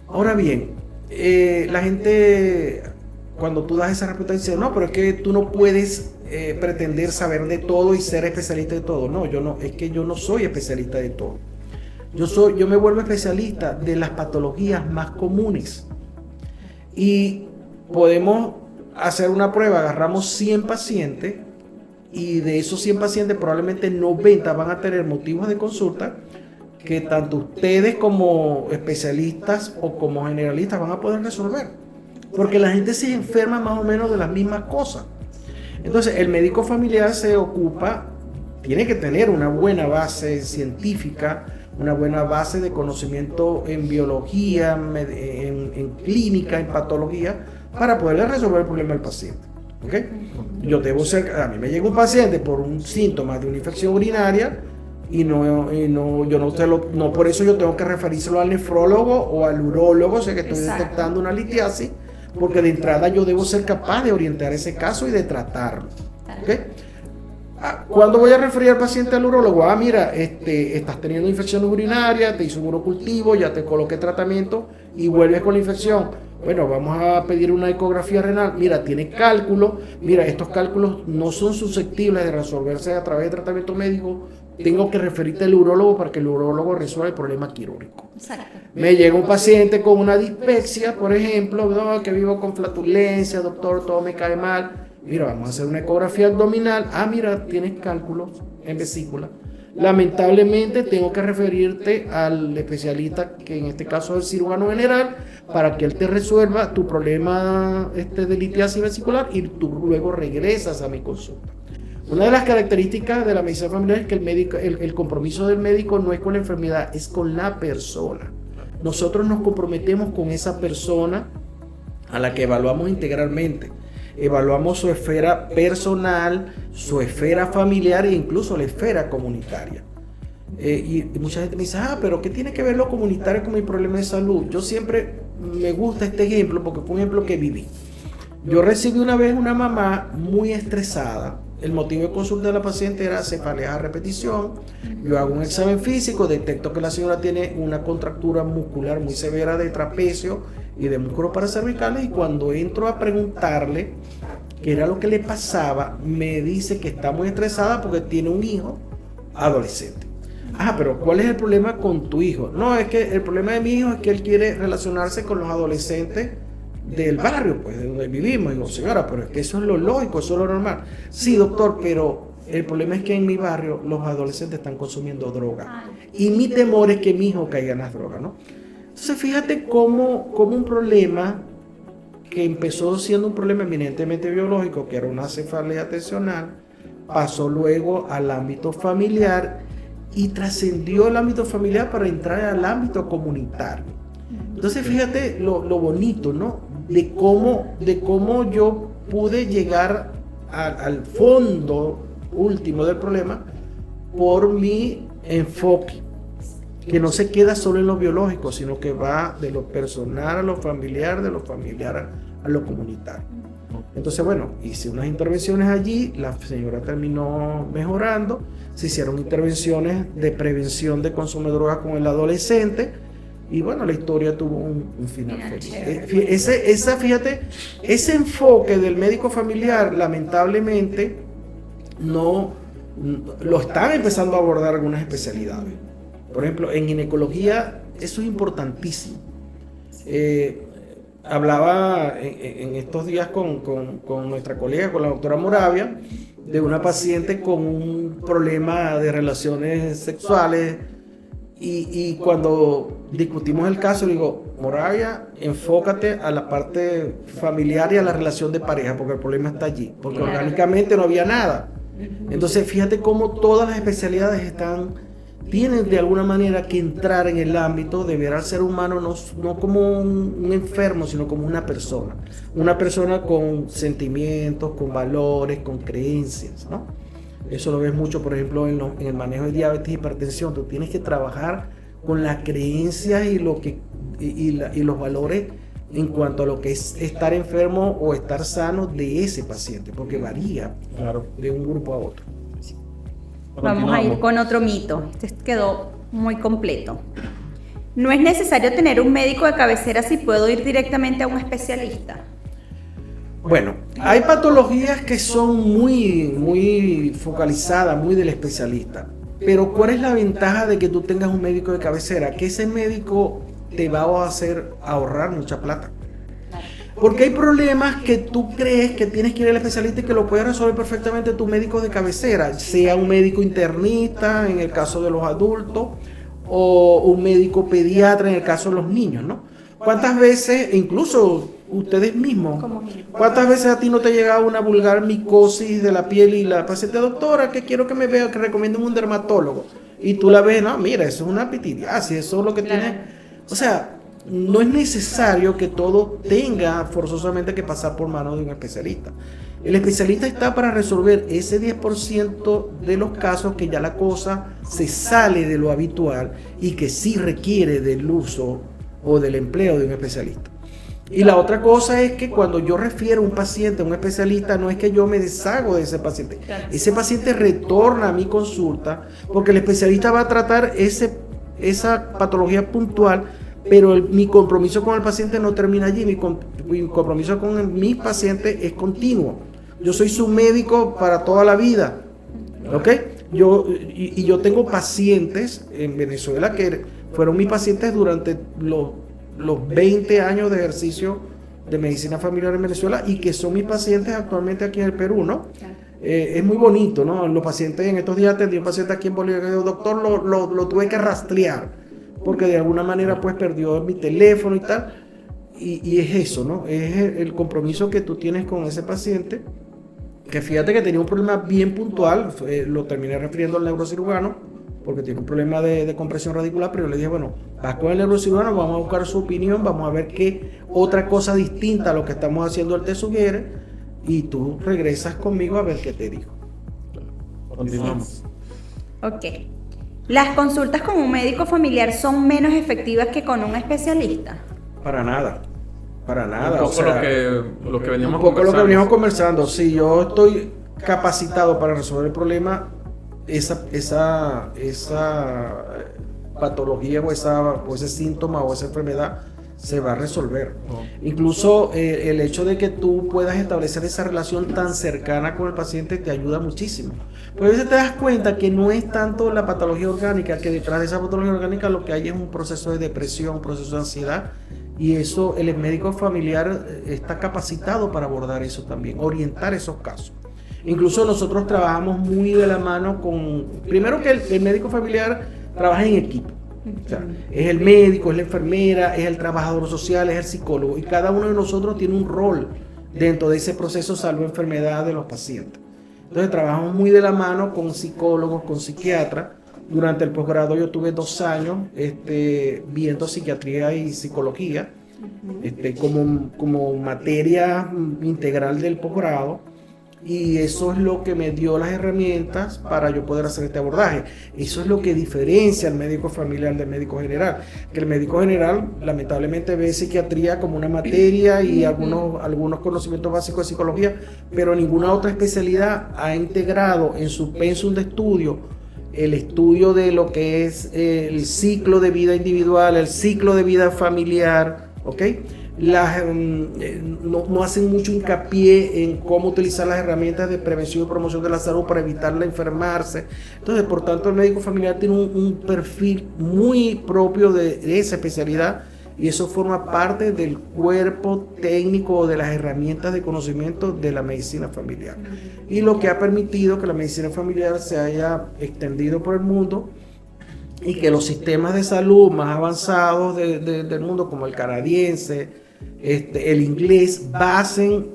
Speaker 1: Ahora bien, la gente, cuando tú das esa respuesta, dice, no, pero es que tú no puedes pretender saber de todo y ser especialista de todo. No, es que yo no soy especialista de todo. Yo me vuelvo especialista de las patologías más comunes. Y podemos hacer una prueba, agarramos 100 pacientes y de esos 100 pacientes probablemente 90 van a tener motivos de consulta que tanto ustedes como especialistas o como generalistas van a poder resolver, porque la gente se enferma más o menos de las mismas cosas. Entonces el médico familiar tiene que tener una buena base científica, una buena base de conocimiento en biología, en clínica, en patología, para poderle resolver el problema del paciente. ¿Okay? Yo debo ser, a mí me llega un paciente por un síntoma de una infección urinaria y no por eso yo tengo que referírselo al nefrólogo o al urólogo, o sea que estoy detectando una litiasis, porque de entrada yo debo ser capaz de orientar ese caso y de tratarlo. ¿Okay? ¿Cuándo voy a referir al paciente al urólogo? Mira, estás teniendo infección urinaria, te hizo un urocultivo, ya te coloqué tratamiento y vuelves con la infección. Bueno, vamos a pedir una ecografía renal. Mira, tiene cálculos. Mira, estos cálculos no son susceptibles de resolverse a través de tratamiento médico. Tengo que referirte al urólogo para que el urólogo resuelva el problema quirúrgico.
Speaker 2: Exacto.
Speaker 1: Me llega un paciente con una dispepsia, por ejemplo, ¿no? Que vivo con flatulencia, doctor, todo me cae mal. Mira, vamos a hacer una ecografía abdominal. Mira, tienes cálculos en vesícula. Lamentablemente tengo que referirte al especialista, que en este caso es el cirujano general, para que él te resuelva tu problema de litiasis vesicular y tú luego regresas a mi consulta. Una de las características de la medicina familiar es que el compromiso del médico no es con la enfermedad, es con la persona. Nosotros nos comprometemos con esa persona a la que evaluamos integralmente. Evaluamos su esfera personal, su esfera familiar e incluso la esfera comunitaria. Y mucha gente me dice, pero ¿qué tiene que ver lo comunitario con mi problema de salud? Yo siempre me gusta este ejemplo porque fue un ejemplo que viví. Yo recibí una vez una mamá muy estresada. El motivo de consulta de la paciente era cefaleas a repetición. Yo hago un examen físico, detecto que la señora tiene una contractura muscular muy severa de trapecio y de músculos paracervicales, y cuando entro a preguntarle qué era lo que le pasaba, me dice que está muy estresada porque tiene un hijo adolescente. Pero ¿cuál es el problema con tu hijo? No, es que el problema de mi hijo es que él quiere relacionarse con los adolescentes del barrio, pues, de donde vivimos. Y digo, señora, pero es que eso es lo lógico, eso es lo normal. Sí, doctor, pero el problema es que en mi barrio los adolescentes están consumiendo droga. Y mi temor es que mi hijo caiga en las drogas, ¿no? Entonces, fíjate cómo un problema que empezó siendo un problema eminentemente biológico, que era una cefalea tensional, pasó luego al ámbito familiar y trascendió el ámbito familiar para entrar al ámbito comunitario. Entonces, fíjate lo bonito, ¿no? De cómo yo pude llegar al fondo último del problema por mi enfoque, que no se queda solo en lo biológico, sino que va de lo personal a lo familiar, de lo familiar a lo comunitario. Entonces, bueno, hice unas intervenciones allí, la señora terminó mejorando, se hicieron intervenciones de prevención de consumo de drogas con el adolescente, y bueno, la historia tuvo un final feliz. Fíjate, ese enfoque del médico familiar, lamentablemente, no lo están empezando a abordar algunas especialidades. Por ejemplo, en ginecología, eso es importantísimo. Hablaba en estos días con nuestra colega, con la doctora Moravia, de una paciente con un problema de relaciones sexuales, y cuando discutimos el caso, le digo, Moravia, enfócate a la parte familiar y a la relación de pareja, porque el problema está allí, porque orgánicamente no había nada. Entonces, fíjate cómo todas las especialidades tienen de alguna manera que entrar en el ámbito de ver al ser humano no como un enfermo, sino como una persona con sentimientos, con valores, con creencias, ¿no? Eso lo ves mucho, por ejemplo, en el manejo de diabetes y hipertensión. Tú tienes que trabajar con las creencias y los valores en cuanto a lo que es estar enfermo o estar sano de ese paciente, porque varía de un grupo a otro.
Speaker 2: Vamos a ir con otro mito. Este quedó muy completo. No es necesario tener un médico de cabecera si puedo ir directamente a un especialista.
Speaker 1: Bueno, hay patologías que son muy focalizadas, muy del especialista. Pero ¿cuál es la ventaja de que tú tengas un médico de cabecera? Que ese médico te va a hacer ahorrar mucha plata. Porque hay problemas que tú crees que tienes que ir al especialista y que lo puede resolver perfectamente tu médico de cabecera, sea un médico internista en el caso de los adultos o un médico pediatra en el caso de los niños, ¿no? ¿Cuántas veces, incluso ustedes mismos, cuántas veces a ti no te llega una vulgar micosis de la piel y la paciente, doctora, que quiero que me vea, que recomienden un dermatólogo? y tú la ves, no, mira, eso es una pitiriasis, eso es lo que tiene. O sea, no es necesario que todo tenga forzosamente que pasar por manos de un especialista. El especialista está para resolver ese 10% de los casos que ya la cosa se sale de lo habitual y que sí requiere del uso o del empleo de un especialista. Y la otra cosa es que cuando yo refiero a un paciente a un especialista, no es que yo me deshago de ese paciente. Claro. Ese paciente retorna a mi consulta porque el especialista va a tratar esa patología puntual, pero mi compromiso con el paciente no termina allí. Mi compromiso con mis pacientes es continuo. Yo soy su médico para toda la vida. ¿Ok? Yo tengo pacientes en Venezuela que fueron mis pacientes durante los 20 años de ejercicio de medicina familiar en Venezuela y que son mis pacientes actualmente aquí en el Perú, ¿no? Es muy bonito, ¿no? Los pacientes, en estos días atendí un paciente aquí en Bolivia que dijo, doctor, lo tuve que rastrear porque de alguna manera pues perdió mi teléfono y tal. Y es eso, ¿no? Es el compromiso que tú tienes con ese paciente, que fíjate que tenía un problema bien puntual, lo terminé refiriendo al neurocirujano, porque tiene un problema de compresión radicular, pero yo le dije, bueno, vas con el neurocirujano, vamos a buscar su opinión, vamos a ver qué otra cosa distinta a lo que estamos haciendo él te sugiere, y tú regresas conmigo a ver qué te dijo.
Speaker 3: Continuamos.
Speaker 2: Ok. ¿Las consultas con un médico familiar son menos efectivas que con un especialista?
Speaker 1: Para nada. Para nada.
Speaker 3: Un poco lo que veníamos
Speaker 1: conversando. Lo que veníamos conversando. Si yo estoy capacitado para resolver el problema, esa patología o ese síntoma o esa enfermedad se va a resolver. Incluso el hecho de que tú puedas establecer esa relación tan cercana con el paciente te ayuda muchísimo. Porque a veces te das cuenta que no es tanto la patología orgánica, que detrás de esa patología orgánica lo que hay es un proceso de depresión, un proceso de ansiedad, y eso el médico familiar está capacitado para abordar eso también, orientar esos casos. Incluso nosotros trabajamos muy de la mano primero que el médico familiar trabaja en equipo. O sea, es el médico, es la enfermera, es el trabajador social, es el psicólogo, y cada uno de nosotros tiene un rol dentro de ese proceso salud-enfermedad de los pacientes. Entonces trabajamos muy de la mano con psicólogos, con psiquiatras. Durante el posgrado yo tuve 2 años viendo psiquiatría y psicología como materia integral del posgrado. Y eso es lo que me dio las herramientas para yo poder hacer este abordaje. Eso es lo que diferencia al médico familiar del médico general. Que el médico general lamentablemente ve psiquiatría como una materia y algunos conocimientos básicos de psicología, pero ninguna otra especialidad ha integrado en su pensum de estudio el estudio de lo que es el ciclo de vida individual, el ciclo de vida familiar, ¿ok? No hacen mucho hincapié en cómo utilizar las herramientas de prevención y promoción de la salud para evitar la enfermarse. Entonces, por tanto, el médico familiar tiene un perfil muy propio de esa especialidad, y eso forma parte del cuerpo técnico de las herramientas de conocimiento de la medicina familiar. Y lo que ha permitido que la medicina familiar se haya extendido por el mundo y que los sistemas de salud más avanzados del mundo, como el canadiense, el inglés, basen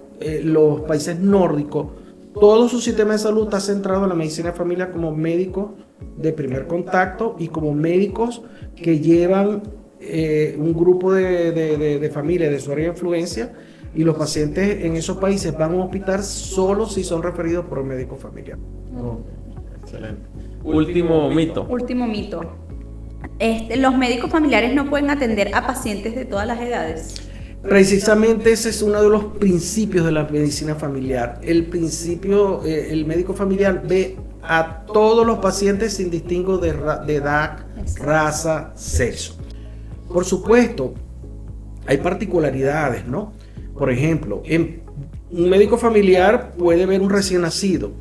Speaker 1: los países nórdicos, todo su sistema de salud está centrado en la medicina familiar como médicos de primer contacto y como médicos que llevan un grupo de familias de su área de influencia, y los pacientes en esos países van a un hospital solo si son referidos por el médico familiar.
Speaker 3: Excelente. Último mito.
Speaker 2: Los médicos familiares no pueden atender a pacientes de todas las edades.
Speaker 1: Precisamente ese es uno de los principios de la medicina familiar. El médico familiar ve a todos los pacientes sin distingo de edad, raza, sexo. Por supuesto, hay particularidades, ¿no? Por ejemplo, un médico familiar puede ver un recién nacido,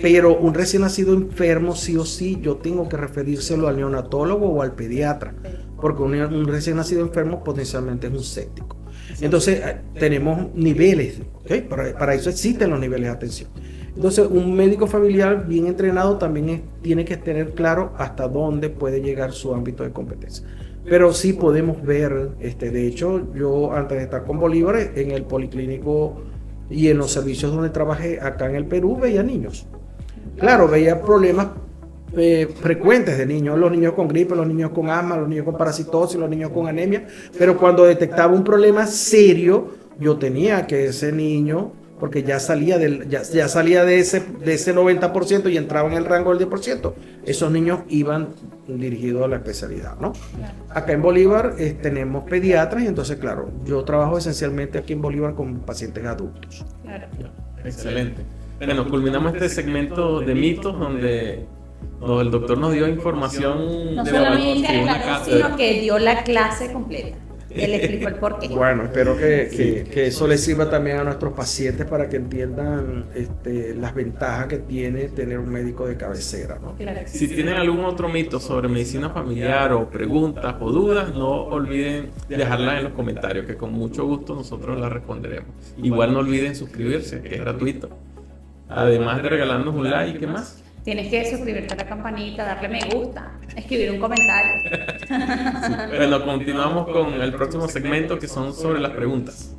Speaker 1: pero un recién nacido enfermo, sí o sí, yo tengo que referírselo al neonatólogo o al pediatra, porque un recién nacido enfermo potencialmente es un séptico. Entonces, tenemos niveles, ¿okay? Para eso existen los niveles de atención. Entonces, un médico familiar bien entrenado también tiene que tener claro hasta dónde puede llegar su ámbito de competencia. Pero sí podemos ver, de hecho, yo antes de estar con Bolívar, en el policlínico y en los servicios donde trabajé acá en el Perú, veía niños. Claro, veía problemas frecuentes de niños, los niños con gripe, los niños con asma, los niños con parasitosis, los niños con anemia, pero cuando detectaba un problema serio, yo tenía que ese niño, porque ya salía ya salía de ese 90% y entraba en el rango del 10%, esos niños iban dirigidos a la especialidad, ¿no? Claro. Acá en Bolívar tenemos pediatras y entonces, claro, yo trabajo esencialmente aquí en Bolívar con pacientes adultos.
Speaker 2: Claro.
Speaker 3: Excelente. Bueno, culminamos este segmento de mitos donde el doctor nos dio información
Speaker 2: no
Speaker 3: de
Speaker 2: solamente
Speaker 3: una
Speaker 2: aclaró, sino que dio la clase completa. Él explicó el porqué.
Speaker 1: Bueno, espero que eso les sirva también a nuestros pacientes para que entiendan las ventajas que tiene tener un médico de cabecera, ¿no?
Speaker 2: Claro.
Speaker 3: Si tienen algún otro mito sobre medicina familiar o preguntas o dudas, no olviden dejarlas en los comentarios, que con mucho gusto nosotros las responderemos. Igual no olviden suscribirse, que es gratuito. Además de regalarnos un like, ¿qué más?
Speaker 2: Tienes que suscribirte a la campanita, darle me gusta, escribir un comentario.
Speaker 3: Sí. Bueno, continuamos con el próximo segmento, que son sobre las preguntas.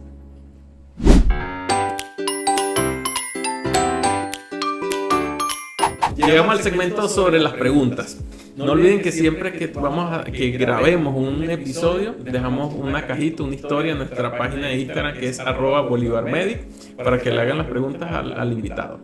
Speaker 3: Llegamos al segmento sobre las preguntas. No olviden que siempre que que grabemos un episodio, dejamos una cajita, una historia en nuestra página de Instagram, que es @BolivarMedic, para que le hagan las preguntas al invitado.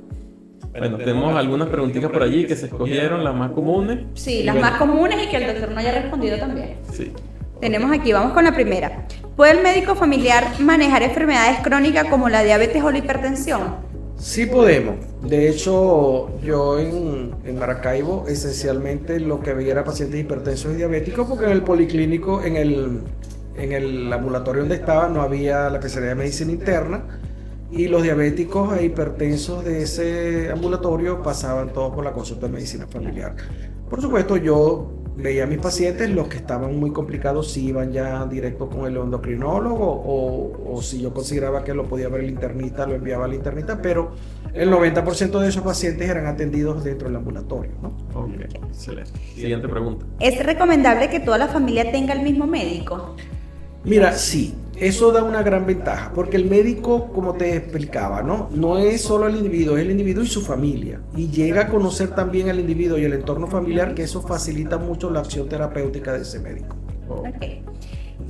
Speaker 3: Bueno, tenemos algunas preguntitas por allí que se escogieron, las más comunes.
Speaker 2: Sí, las más comunes y que el doctor no haya respondido también.
Speaker 3: Sí.
Speaker 2: Tenemos aquí, vamos con la primera. ¿Puede el médico familiar manejar enfermedades crónicas como la diabetes o la hipertensión?
Speaker 1: Sí podemos. De hecho, yo en Maracaibo esencialmente lo que veía era pacientes hipertensos y diabéticos, porque en el policlínico, en el ambulatorio donde estaba, no había la especialidad de medicina interna. Y los diabéticos e hipertensos de ese ambulatorio pasaban todos por la consulta de medicina familiar. Por supuesto, yo veía a mis pacientes, los que estaban muy complicados, si iban ya directo con el endocrinólogo o si yo consideraba que lo podía ver el internista, lo enviaba al internista, pero el 90% de esos pacientes eran atendidos dentro del ambulatorio, ¿no?
Speaker 3: Ok, excelente. Siguiente pregunta.
Speaker 2: ¿Es recomendable que toda la familia tenga el mismo médico?
Speaker 1: Mira, sí, eso da una gran ventaja, porque el médico, como te explicaba, no es solo el individuo, es el individuo y su familia. Y llega a conocer también al individuo y el entorno familiar, que eso facilita mucho la acción terapéutica de ese médico.
Speaker 2: Okay.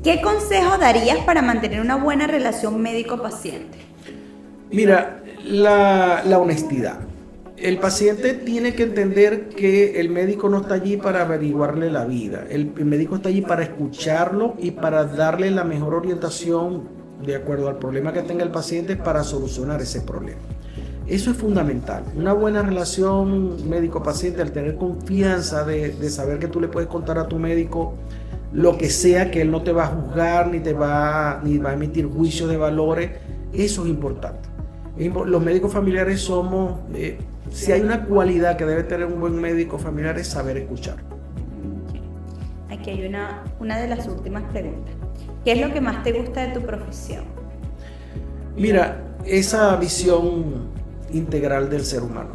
Speaker 2: ¿Qué consejo darías para mantener una buena relación médico-paciente?
Speaker 1: Mira, la honestidad. El paciente tiene que entender que el médico no está allí para averiguarle la vida. El médico está allí para escucharlo y para darle la mejor orientación de acuerdo al problema que tenga el paciente para solucionar ese problema. Eso es fundamental. Una buena relación médico-paciente, al tener confianza de saber que tú le puedes contar a tu médico lo que sea, que él no te va a juzgar ni va a emitir juicios de valores, eso es importante. Los médicos familiares somos... si hay una cualidad que debe tener un buen médico familiar es saber escuchar.
Speaker 2: Aquí hay una de las últimas preguntas. ¿Qué es lo que más te gusta de tu profesión?
Speaker 1: Mira, esa visión integral del ser humano.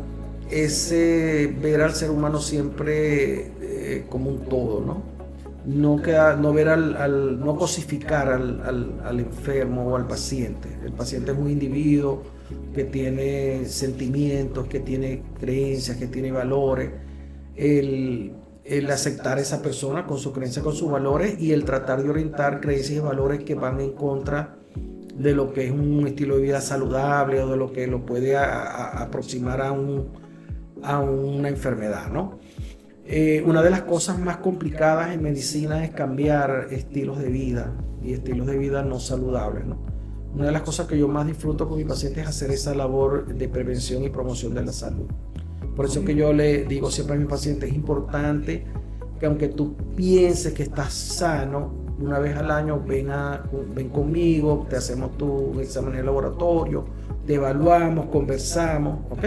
Speaker 1: Ese ver al ser humano siempre como un todo, ¿no? No cosificar al enfermo o al paciente. El paciente es un individuo que tiene sentimientos, que tiene creencias, que tiene valores. El aceptar a esa persona con sus creencias, con sus valores, y el tratar de orientar creencias y valores que van en contra de lo que es un estilo de vida saludable o de lo que lo puede aproximar a una enfermedad, ¿no? Una de las cosas más complicadas en medicina es cambiar estilos de vida y estilos de vida no saludables, ¿no? Una de las cosas que yo más disfruto con mis pacientes es hacer esa labor de prevención y promoción de la salud. Por eso que yo le digo siempre a mis pacientes, es importante que aunque tú pienses que estás sano, una vez al año ven conmigo, te hacemos tu examen en el laboratorio, te evaluamos, conversamos, ¿ok?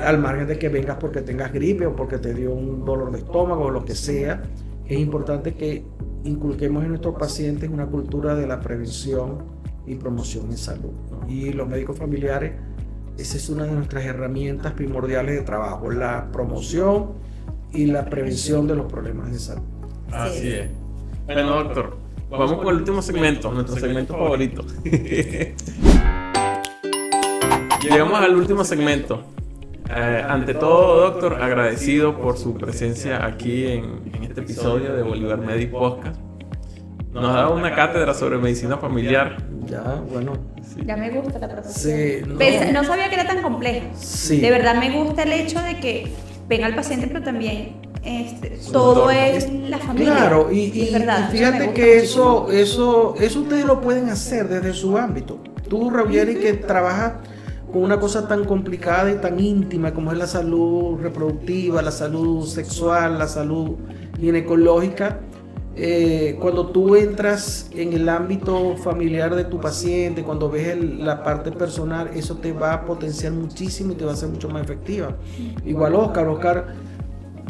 Speaker 1: Al margen de que vengas porque tengas gripe o porque te dio un dolor de estómago o lo que sea, es importante que inculquemos en nuestros pacientes una cultura de la prevención y promoción en salud, ¿no? Y los médicos familiares, esa es una de nuestras herramientas primordiales de trabajo, la promoción y la prevención de los problemas de salud.
Speaker 3: Así es. Bueno, doctor, vamos con el último segmento, nuestro segmento favorito. Llegamos al último segmento. ante todo, doctor, agradecido por su presencia aquí en este episodio de Bolívar Medic Podcast. Nos ha dado una cátedra sobre medicina familiar.
Speaker 1: Ya, bueno.
Speaker 2: Sí. Ya me gusta la profesión.
Speaker 1: Sí,
Speaker 2: no sabía que era tan compleja.
Speaker 1: Sí.
Speaker 2: De verdad me gusta el hecho de que venga al paciente, pero también todo es la familia.
Speaker 1: Claro, y
Speaker 2: verdad,
Speaker 1: fíjate que eso ustedes lo pueden hacer desde su ámbito. Tú, Ravieri, que trabajas con una cosa tan complicada y tan íntima como es la salud reproductiva, la salud sexual, la salud ginecológica, cuando tú entras en el ámbito familiar de tu paciente, cuando ves la parte personal, eso te va a potenciar muchísimo y te va a hacer mucho más efectiva. Igual Oscar,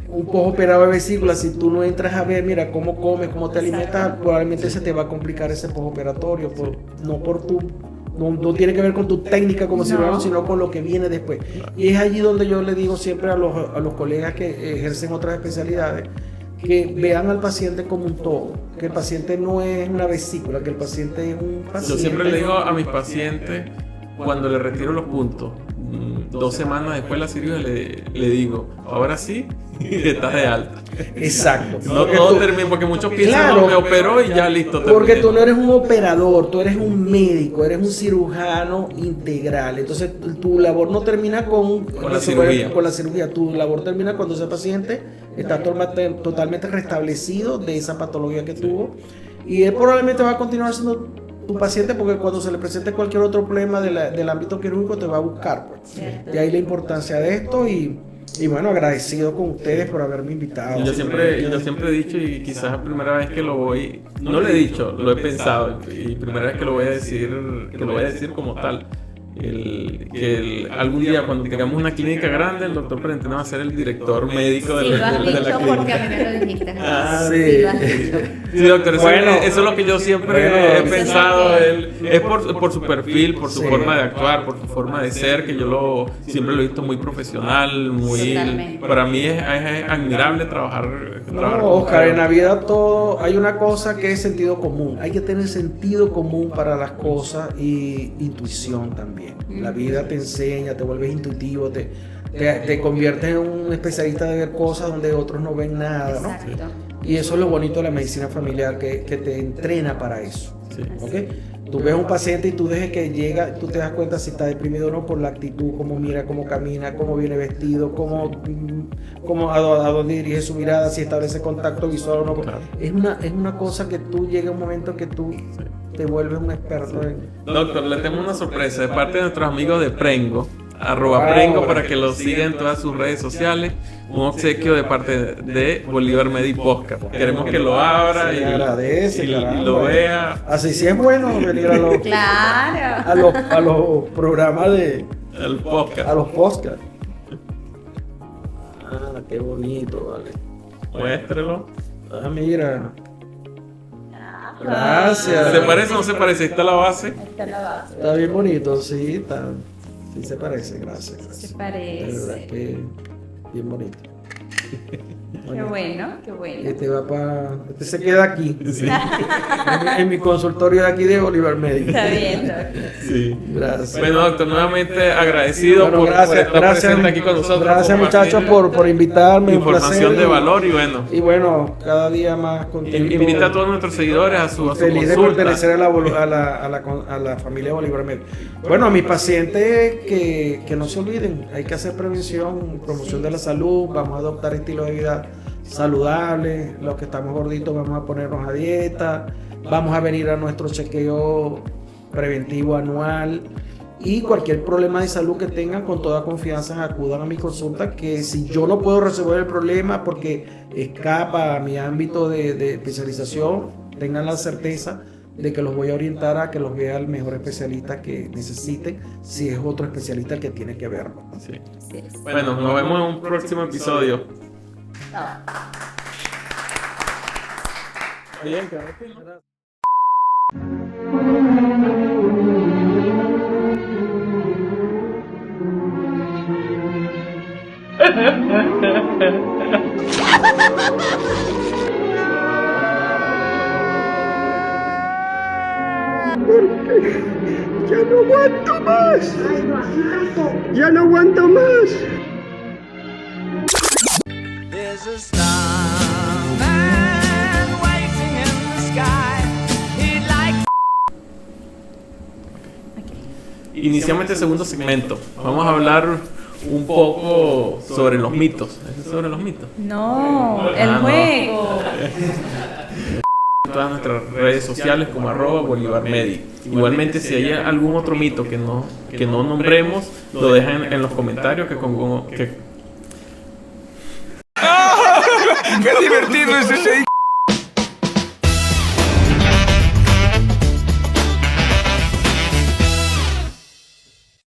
Speaker 1: un postoperado de vesícula, si tú no entras a ver, mira, cómo comes, cómo te alimentas, probablemente se te va a complicar ese postoperatorio, no tiene que ver con tu técnica como cirujano, sino con lo que viene después. Y es allí donde yo le digo siempre a los colegas que ejercen otras especialidades, que vean al paciente como un todo, que el paciente no es una vesícula, que el paciente es un paciente.
Speaker 3: Yo siempre le digo a mis pacientes, cuando le retiro los puntos, 2 semanas después de la cirugía, le digo, ahora sí, estás de alta.
Speaker 1: Exacto.
Speaker 3: No todo termina, porque muchos piensan, no, me operó y ya listo.
Speaker 1: Porque tú no eres un operador, tú eres un médico, eres un cirujano integral. Entonces tu labor no termina con la cirugía. Tu labor termina cuando ese paciente está totalmente restablecido de esa patología que tuvo. Y él probablemente va a continuar siendo tu paciente, porque cuando se le presente cualquier otro problema del ámbito quirúrgico te va a buscar, pues. De ahí la importancia de esto y bueno, agradecido con ustedes por haberme invitado.
Speaker 3: Yo siempre he dicho, y quizás la primera vez que lo voy, no lo he dicho, lo he pensado, y primera vez que lo voy a decir como tal. Algún día cuando tengamos una clínica grande, el doctor Perentena va a ser el director médico de la clínica.
Speaker 2: Porque a mí me lo dijiste.
Speaker 3: Sí, doctor, eso es lo que yo siempre he pensado. Es por su perfil, por su forma de actuar, por su forma de ser, que yo siempre lo he visto muy profesional, para mí es admirable trabajar
Speaker 1: Oscar, en la vida hay una cosa que es sentido común. Hay que tener sentido común para las cosas y intuición también. La vida te enseña, te vuelves intuitivo, te conviertes en un especialista de ver cosas donde otros no ven nada, ¿no?
Speaker 2: Exacto.
Speaker 1: Y eso es lo bonito de la medicina familiar, que te entrena para eso.
Speaker 3: Sí.
Speaker 1: ¿Okay? Tú ves a un paciente y tú desde que llega, tú te das cuenta si está deprimido o no por la actitud, cómo mira, cómo camina, cómo viene vestido, a dónde dirige su mirada, si establece contacto visual o no.
Speaker 3: Claro.
Speaker 1: Es una cosa que tú llega un momento que tú te vuelves un experto en.
Speaker 3: Doctor, le tenemos una sorpresa de parte de nuestros amigos de Prengo, @Prengo, para que lo sigan en todas sus redes sociales. Un obsequio de parte de Bolívar Medic Podcast. Queremos que lo abra y lo vea.
Speaker 1: Así sí es bueno venir a los programas
Speaker 3: el podcast.
Speaker 1: A los podcasts. Qué bonito, vale.
Speaker 3: Muéstrelo.
Speaker 1: Mira. Gracias.
Speaker 3: ¿Se parece o no se parece? Está la base.
Speaker 1: Está bien bonito, sí, sí se parece, gracias.
Speaker 2: Se parece.
Speaker 1: De verdad que bien bonito.
Speaker 2: Qué bueno.
Speaker 1: Este se queda aquí,
Speaker 3: sí.
Speaker 1: en mi consultorio de aquí de Bolívar Medic.
Speaker 2: Está bien, doctor.
Speaker 3: Sí.
Speaker 1: Gracias.
Speaker 3: Bueno, doctor, nuevamente agradecido por estar presente aquí con nosotros.
Speaker 1: Gracias, muchachos, por invitarme.
Speaker 3: Información de valor
Speaker 1: y bueno, cada día más contento.
Speaker 3: Invita a todos nuestros seguidores a su
Speaker 1: feliz de pertenecer a la familia Bolívar Medic. Bueno, a mis pacientes que no se olviden, hay que hacer prevención, promoción de la salud, vamos a adoptar estilos de vida saludables, los que estamos gorditos vamos a ponernos a dieta, vamos a venir a nuestro chequeo preventivo anual y cualquier problema de salud que tengan, con toda confianza acudan a mi consulta, que si yo no puedo resolver el problema porque escapa a mi ámbito de especialización, tengan la certeza de que los voy a orientar a que los vea el mejor especialista que necesiten, si es otro especialista el que tiene que verlo.
Speaker 3: Sí. Bueno, nos vemos en un próximo episodio. Bien,
Speaker 1: Porque ya no aguanto más. Ya no aguanto más.
Speaker 4: There's a starman waiting in the sky. He'd like.
Speaker 3: Iniciamos este segundo segmento. Vamos a hablar un poco sobre los mitos. ¿Es sobre los mitos?
Speaker 2: No, el
Speaker 3: no.
Speaker 2: juego.
Speaker 3: En todas nuestras redes sociales como @BolivarMedic. Igualmente, si hay algún otro mito que no nombremos, lo dejan en los comentarios que